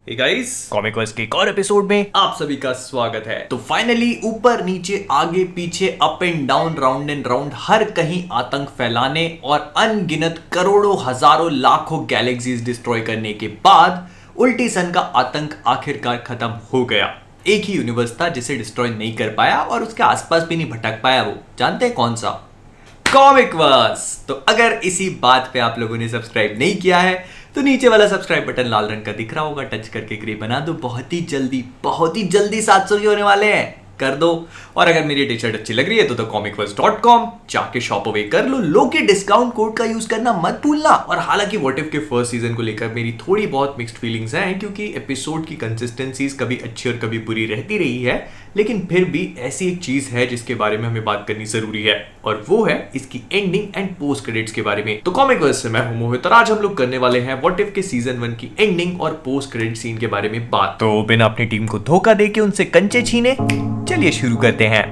Hey guys, comic verse के एक और एपिसोड में आप सभी का स्वागत है। तो फाइनली ऊपर नीचे आगे पीछे up and down round and round हर कहीं आतंक फैलाने और अनगिनत करोड़ों हजारों लाखों गैलेक्सीज डिस्ट्रॉय करने के बाद उल्टी सन का आतंक आखिरकार खत्म हो गया। एक ही यूनिवर्स था जिसे डिस्ट्रॉय नहीं कर पाया और उसके आसपास भी नहीं भटक पाया। वो जानते हैं कौन सा? Comic verse. तो अगर इसी बात पे आप लोगों ने सब्सक्राइब नहीं किया है तो नीचे वाला सब्सक्राइब बटन लाल रंग का दिख रहा होगा, टच करके ग्रे बना दो। बहुत ही जल्दी 700 के होने वाले हैं, कर दो। और अगर मेरी टी शर्ट अच्छी लग रही है तो comicverse.com जाके शॉप अवे कर लो। लो के डिस्काउंट कोड का यूज करना मत भूलना। और हालांकि व्हाट इफ के फर्स्ट सीजन को लेकर मेरी थोड़ी बहुत मिक्स्ड फीलिंग्स हैं, क्योंकि एपिसोड की कंसिस्टेंसीज कभी अच्छी और कभी बुरी रहती रही है, लेकिन फिर भी ऐसी एक चीज है जिसके बारे में हमें बात करनी जरूरी है, और वो है इसकी एंडिंग एंड पोस्ट क्रेडिट्स के बारे में। तो कॉमिक वर्स से मैं हूं मोहित और आज हम लोग करने वाले हैं व्हाट इफ के सीजन 1 की एंडिंग और पोस्ट क्रेडिट सीन के बारे में बात। तो बिना अपनी टीम को धोखा देके उनसे कंचे छीने चलिए शुरू करते हैं।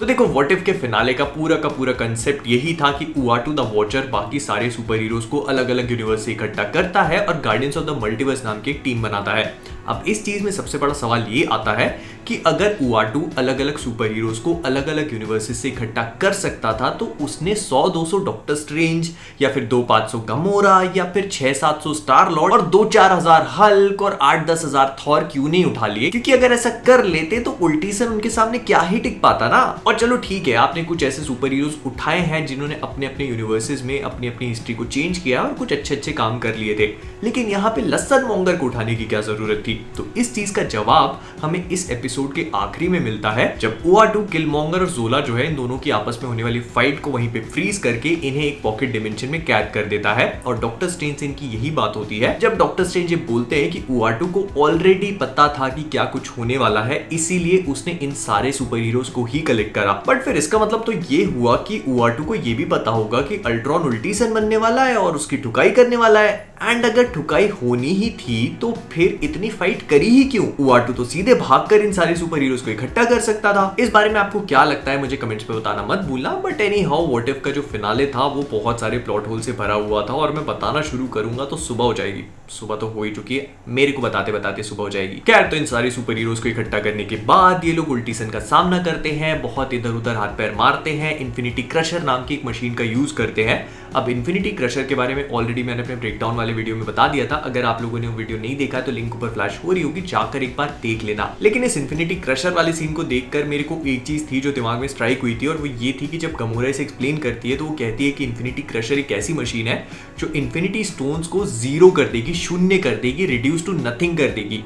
तो देखो, व्हाट इफ के फिनाले का पूरा कंसेप्ट यही था कि उआटू द वॉचर बाकी सारे सुपर हीरोज को अलग अलग यूनिवर्स से इकट्ठा करता है और गार्डियंस ऑफ द मल्टीवर्स नाम की एक टीम बनाता है। अब इस चीज में सबसे बड़ा सवाल ये आता है कि अगर उआटू अलग अलग सुपर हीरोज को अलग अलग यूनिवर्सेस से इकट्ठा कर सकता था तो उसने 100-200 डॉक्टर स्ट्रेंज या फिर 200-500 गमोरा या फिर 600-700 स्टार लॉर्ड और 2-4 हजार हल्क और 8-10 हजार थॉर क्यों नहीं उठा लिए? क्योंकि अगर ऐसा कर लेते तो उल्टी सन उनके सामने क्या ही टिक पाता ना। और चलो ठीक है, आपने कुछ ऐसे सुपर हीरोज उठाए हैं जिन्होंने अपने अपने यूनिवर्सेस में अपनी अपनी हिस्ट्री को चेंज किया और कुछ अच्छे काम कर लिए थे, लेकिन यहाँ पे लसन मॉन्गर को उठाने की क्या जरूरत थी? तो इस चीज का जवाब हमें इस एपिसोड के आखिरी में मिलता है, जब उआटू, किलमॉन्गर और जोला जो है इन दोनों की आपस में होने वाली फाइट को वहीं पे फ्रीज करके इन्हें एक पॉकेट डिमेंशन में कैद कर देता है। और डॉक्टर स्ट्रेंज से इनकी यही बात होती है, जब डॉक्टर स्ट्रेंज ये बोलते हैं कि उआटू को ऑलरेडी पता था कि क्या कुछ होने वाला है, इसीलिए उसने इन सारे सुपर हीरोज को ही कलेक्ट करा। बट फिर इसका मतलब तो ये हुआ कि उआटू को ये भी पता होगा कि अल्ट्रॉन उल्टी सन बनने वाला है और उसकी ठुकाई करने वाला है। एंड अगर ठुकाई होनी ही थी तो फिर इतनी फाइट करी ही क्यों? उआटू तो सीधे भागकर इन सारे सुपर हीरोज को इकट्ठा कर सकता था। इस बारे में आपको क्या लगता है मुझे कमेंट्स पे बताना मत भूलना। But any how, what if का जो फिनाले था वो बहुत सारे प्लॉट होल से भरा हुआ था और मैं बताना शुरू करूंगा तो सुबह हो जाएगी। सुबह तो हो ही चुकी है, मेरे को बताते बताते सुबह हो जाएगी। खैर, तो इन सारे सुपर हीरोज को इकट्ठा करने के बाद ये लोग उल्टी सन का सामना करते हैं, बहुत इधर उधर हाथ पैर मारते हैं, इन्फिनिटी क्रशर नाम की एक मशीन का यूज करते हैं। अब इन्फिनिटी क्रशर के बारे में ऑलरेडी मैंने अपने ब्रेकडाउन वाले वीडियो में बता दिया था। अगर आप लोगों ने वो वीडियो नहीं देखा तो लिंक ऊपर फ्लैश हो रही होगी, जाकर एक बार देख लेना। लेकिन इस इन्फिनिटी क्रशर वाले सीन को देखकर मेरे को एक चीज थी जो दिमाग में स्ट्राइक हुई थी, और वो ये थी कि जब गमोरा इसे एक्सप्लेन करती है तो वो कहती है कि इन्फिनिटी क्रशर एक ऐसी मशीन है जो इन्फिनिटी स्टोन्स को जीरो कर देगी, शून्य कर देगी, रिड्यूस टू नथिंग कर देगी।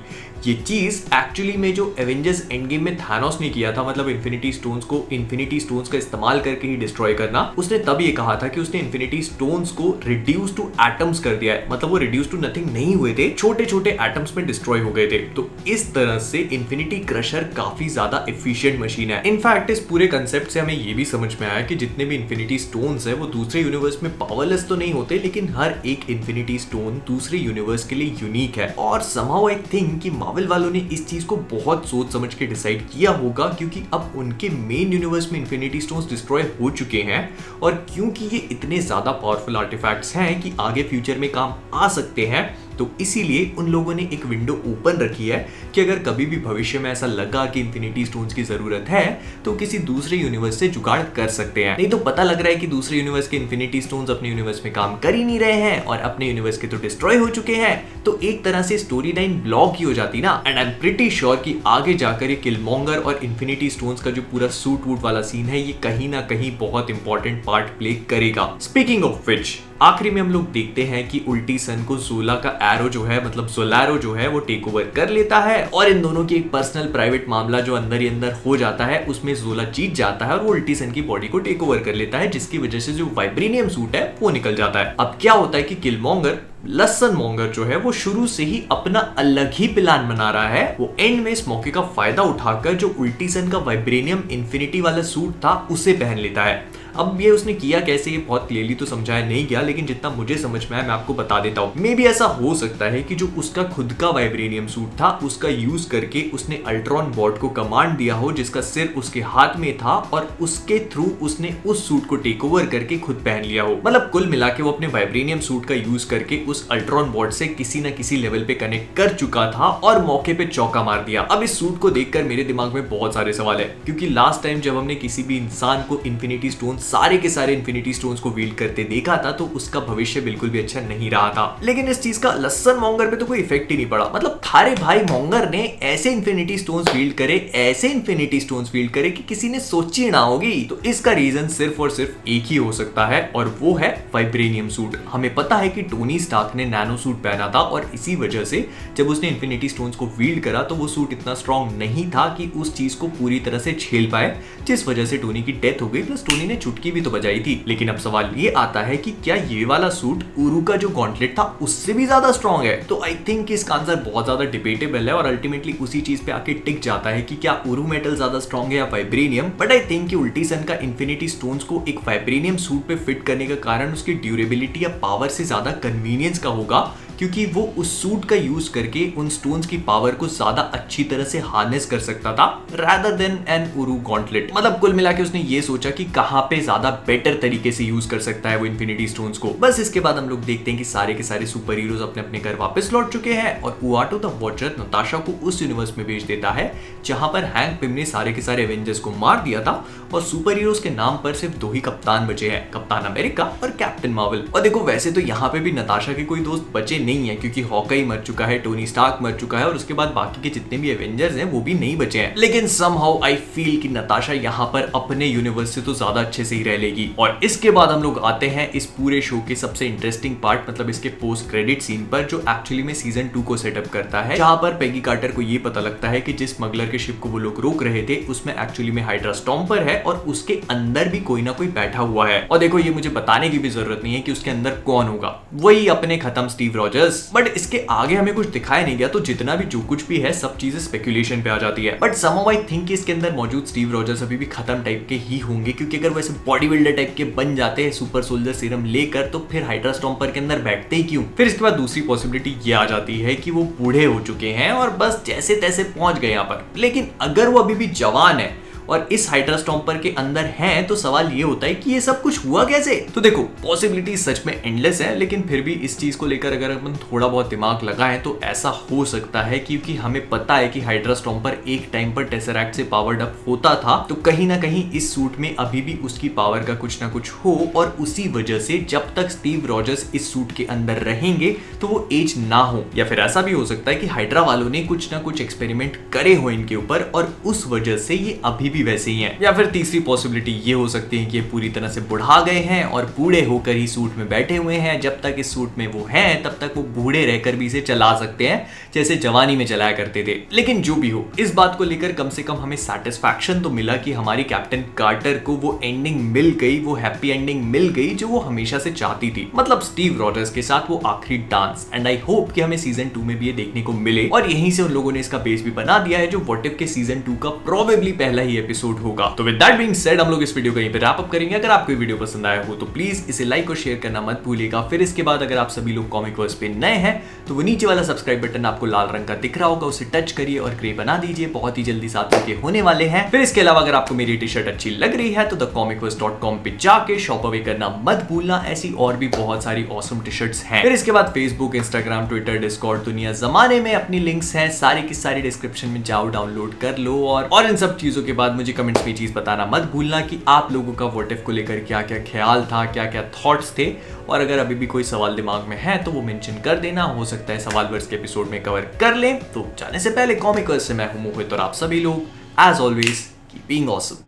ये चीज एक्चुअली में जो एवेंजर्स एंड गेम में थानोस ने किया था, मतलब इन्फिनिटी स्टोन्स को इन्फिनिटी स्टोन्स का इस्तेमाल करके ही डिस्ट्रॉय करना, उसने तब ये कहा था कि उसने इन्फिनिटी स्टोन्स को रिड्यूस टू एटम्स कर दिया है। मतलब वो रिड्यूस टू नथिंग नहीं हुए थे, छोटे छोटे एटम्स में डिस्ट्रॉय हो गए थे। तो इस तरह से इन्फिनिटी क्रशर काफी ज्यादा एफिशिएंट मशीन है। इनफैक्ट इस पूरे कंसेप्ट से हमें ये भी समझ में आया कि जितने भी इन्फिनिटी स्टोन्स है वो दूसरे यूनिवर्स में पावरलेस तो नहीं होते, लेकिन हर एक इन्फिनिटी स्टोन दूसरे यूनिवर्स के लिए यूनिक है। और समहाउ आई थिंक कि मार्वल वालों ने इस चीज को बहुत सोच समझ के डिसाइड किया होगा, क्योंकि अब उनके मेन यूनिवर्स में इन्फिनिटी स्टोन्स डिस्ट्रॉय हो चुके हैं, और क्योंकि ये इतने ज्यादा पावरफुल आर्टिफैक्ट्स हैं कि आगे फ्यूचर में काम आ सकते हैं, तो इसीलिए उन लोगों ने एक विंडो ओपन रखी है कि अगर कभी भी भविष्य में ऐसा लगा कि इन्फिनिटी स्टोन्स की जरूरत है तो किसी दूसरे यूनिवर्स से जुगाड़ कर सकते हैं। नहीं तो पता लग रहा है कि दूसरे यूनिवर्स के इन्फिनिटी स्टोन्स अपने यूनिवर्स में काम कर ही नहीं रहे हैं और अपने यूनिवर्स के तो डिस्ट्रॉय हो चुके हैं, तो एक तरह से स्टोरी लाइन ब्लॉक ही हो जाती ना। And I am pretty sure कि आगे जाकर ये किलमॉन्गर और इन्फिनिटी स्टोन्स का जो पूरा सूट वूट वाला सीन है ये कहीं ना कहीं बहुत इंपॉर्टेंट पार्ट प्ले करेगा। स्पीकिंग ऑफ विच, आखिरी में हम लोग देखते हैं कि उल्टी सन को जोला का एरो जो है, मतलब जोलारो जो है, वो टेक ओवर कर लेता है, और इन दोनों की एक पर्सनल प्राइवेट मामला जो अंदर ही अंदर हो जाता है उसमें जोला जीत जाता है और वो उल्टी सन की बॉडी को टेक ओवर कर लेता है, जिसकी वजह से जो वाइब्रेनियम सूट है वो निकल जाता है। अब क्या होता है कि किलमॉन्गर, लसन मॉन्गर जो है, वो शुरू से ही अपना अलग ही प्लान बना रहा है। वो एंड में इस मौके का फायदा उठाकर जो उल्टी सन का वाइब्रेनियम इन्फिनिटी वाला सूट था उसे पहन लेता है। अब ये उसने किया कैसे, ये बहुत क्लियरली तो समझाया नहीं गया, लेकिन जितना मुझे समझ में आया मैं आपको बता देता हूँ। मे बी ऐसा हो सकता है कि जो उसका खुद का वाइब्रेनियम सूट था उसका यूज करके उसने अल्ट्रॉन बॉट को कमांड दिया हो, जिसका सिर उसके हाथ में था, और उसके थ्रू उसने उस सूट को टेक ओवर करके खुद पहन लिया हो। मतलब कुल मिला के वो अपने वाइब्रेनियम सूट का यूज करके उस अल्ट्रॉन बॉट से किसी न किसी लेवल पे कनेक्ट कर चुका था और मौके पे चौका मार दिया। अब इस सूट को देखकर मेरे दिमाग में बहुत सारे सवाल है, क्योंकि लास्ट टाइम जब हमने किसी भी इंसान को इन्फिनिटी स्टोन, सारे के सारे इन्फिनिटी स्टोन्स को वील्ड करते देखा था, तो उसका भविष्य बिल्कुल भी अच्छा नहीं रहा था। लेकिन इस चीज का लसन मॉन्गर पे तो कोई इफेक्ट ही नहीं पड़ा। मतलब थारे भाई मॉन्गर ने ऐसे इन्फिनिटी स्टोन्स वील्ड करे, ऐसे इन्फिनिटी स्टोन्स वील्ड करे कि किसी ने सोची ना होगी। तो इसका रीजन सिर्फ और सिर्फ एक ही हो सकता है, और वो है वाइब्रेनियम सूट। हमें पता है कि टोनी स्टार्क ने नैनो सूट पहना था, और इसी वजह से जब उसने इन्फिनिटी स्टोन्स को वील्ड करा तो वो सूट इतना स्ट्रॉन्ग नहीं था कि उस चीज को पूरी तरह से झेल पाए, जिस वजह से टोनी की डेथ हो गई। प्लस टोनी ने चुटकी भी तो बजाई थी। लेकिन अब सवाल ये आता है कि क्या ये वाला सूट उरू का जो गॉन्टलेट था उससे भी ज्यादा स्ट्रॉन्ग है? तो आई थिंक इसका आंसर बहुत ज्यादा डिबेटेबल है, और अल्टीमेटली उसी चीज पे आके टिक जाता है कि क्या उरू मेटल ज्यादा स्ट्रॉन्ग है या वाइब्रेनियम। बट आई थिंक कि उल्टी सन का इन्फिनिटी स्टोन्स को एक वाइब्रेनियम सूट पे फिट करने का कारण उसकी ड्यूरेबिलिटी या पावर से ज्यादा कन्वीनियंस का होगा, क्योंकि वो उस सूट का यूज करके उन स्टोन्स की पावर को ज्यादा अच्छी तरह से हार्नेस कर सकता था rather than an उरू गॉन्टलेट। मतलब कुल मिला के उसने ये सोचा कि कहां पे ज्यादा बेटर तरीके से यूज कर सकता है वो इन्फिनिटी स्टोन्स को। बस इसके बाद हम लोग देखते हैं कि सारे के सारे सुपर हीरोज अपने अपने घर वापस लौट चुके हैं, और उआटो द वॉचर नताशा को उस यूनिवर्स में भेज देता है जहां पर हैंक पिम ने सारे के सारे एवेंजर्स को मार दिया था, और सुपर हीरोज के नाम पर सिर्फ दो ही कप्तान बचे हैं, कप्तान अमेरिका और कैप्टन मार्वल। और देखो वैसे तो यहाँ पे भी नताशा के कोई दोस्त बचे नहीं है, क्योंकि हॉकाई मर चुका है, टोनी स्टार्क मर चुका है, और उसके बाद बाकी के जितने भी एवेंजर्स हैं वो भी नहीं बचे हैं। लेकिन समहाउ आई फील कि नताशा यहाँ पर अपने यूनिवर्स से तो ज्यादा अच्छे से ही रह लेगी। और इसके बाद हम लोग आते हैं इस पूरे शो के सबसे इंटरेस्टिंग पार्ट, मतलब इसके पोस्ट क्रेडिट सीन पर, जो एक्चुअली में सीजन 2 को सेटअप करता है, जहां पर पेगी कार्टर को ये पता लगता है कि जिस स्मगलर के शिप को वो लोग रोक रहे थे उसमें एक्चुअली में हाइड्रा स्टॉम्पर है, और उसके अंदर भी कोई ना कोई बैठा हुआ है। और देखो ये मुझे बताने की भी जरूरत नहीं है कि उसके अंदर कौन होगा, वही अपने खत्म स्टीव रॉजर्स। बट इसके आगे हमें कुछ दिखाया नहीं गया, तो जितना भी जो कुछ भी है सब चीजें स्पेकुलेशन पे आ जाती है। बट समहाउ आई थिंक इसके अंदर मौजूद स्टीव रॉजर्स अभी भी खत्म टाइप के ही होंगे, क्योंकि अगर वैसे बॉडी बिल्डर टाइप के बन जाते हैं सुपर सोल्जर सीरम लेकर, तो फिर हाइड्रा स्टॉम्पर के अंदर बैठते ही क्यों? फिर इसके बाद दूसरी पॉसिबिलिटी ये आ जाती है कि वो बूढ़े हो चुके हैं और बस जैसे तैसे पहुंच गए यहाँ पर। लेकिन अगर वो अभी भी जवान है और इस हाइड्रा स्टॉम्पर के अंदर हैं, तो सवाल ये होता है कि ये सब कुछ हुआ कैसे? तो देखो पॉसिबिलिटी सच में एंडलेस है, लेकिन फिर भी इस चीज को लेकर अगर अपन थोड़ा बहुत दिमाग लगाएं तो ऐसा हो सकता है, क्योंकि हमें पता है कि हाइड्रा स्टॉम्पर एक टाइम पर टेसरैक्ट से पावर्ड अप होता था, तो कहीं ना कहीं इस सूट में अभी भी उसकी पावर का कुछ ना कुछ हो, और उसी वजह से जब तक स्टीव रॉजर्स इस सूट के अंदर रहेंगे तो वो एज ना हो। या फिर ऐसा भी हो सकता है कि हाइड्रा वालों ने कुछ ना कुछ एक्सपेरिमेंट करे हो इनके ऊपर, और उस वजह से ये अभी भी वैसे ही हैं। या फिर तीसरी पॉसिबिलिटी ये हो सकती है कि ये पूरी तरह से बुढ़ा गए हैं और बूढ़े होकर ही सूट में बैठे हुए हैं। जब तक इस सूट में वो हैं तब तक वो बूढ़े रहकर भी इसे चला सकते हैं, जैसे जवानी में चलाया करते थे। लेकिन जो भी हो, इस बात को लेकर कम से कम हमें सैटिस्फैक्शन तो मिला कि हमारी कैप्टन कार्टर को वो एंडिंग मिल गई, वो हैप्पी एंडिंग मिल गई जो वो हमेशा से चाहती थी, मतलब स्टीव रॉजर्स के साथ वो आखिरी डांस। एंड आई होप कि हमें सीजन 2 में भी ये देखने को मिले, और यहीं से उन लोगों ने इसका बेस भी बना दिया है, जो व्हाट इफ के सीजन 2 का प्रोबेबली पहला ही एपिसोड होगा। तो विद दैट बीइंग सेड हम लोग इस वीडियो को यहीं पे रैप अप करेंगे। अगर आपको ये वीडियो पसंद आया हो तो प्लीज इसे लाइक और शेयर करना मत भूलिएगा। फिर इसके बाद अगर आप सभी लोग कॉमिक वर्स पे नए हैं तो वो नीचे वाला सब्सक्राइब बटन आपको लाल रंग का दिख रहा होगा, उसे टच करिए और ग्रे बना दीजिए, बहुत ही जल्दी 7 के होने वाले हैं। फिर इसके अलावा अगर आपको मेरी टी शर्ट अच्छी लग रही है तो thecomicverse.com पे जाके शॉप अवे करना मत भूलना, ऐसी और भी बहुत सारी ऑसम टी शर्ट्स हैं। फिर इसके बाद फेसबुक, इंस्टाग्राम, ट्विटर, डिस्कॉर्ड, दुनिया जमाने में अपनी लिंक्स हैं, सारी की सारी डिस्क्रिप्शन में जाओ, डाउनलोड कर लो। और इन सब चीजों के बाद मुझे कमेंट्स में चीज बताना मत भूलना कि आप लोगों का व्हाट इफ को लेकर क्या क्या ख्याल था, क्या क्या थॉट्स थे, और अगर अभी भी कोई सवाल दिमाग में है तो वो मेंशन कर देना, हो सकता है सवाल वर्स के एपिसोड में कवर कर लें। तो जाने से पहले कॉमिक वर्स से मैं हूं मोहित, और आप सभी लोग as always keep being awesome.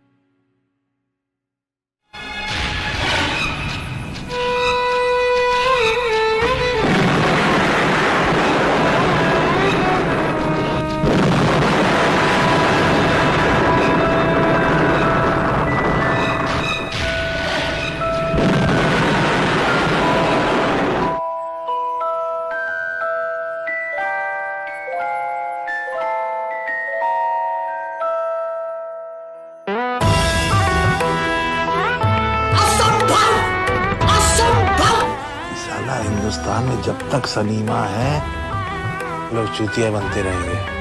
Hindustan में जब तक सलीमा है लोग चूतिया बनते रहेंगे।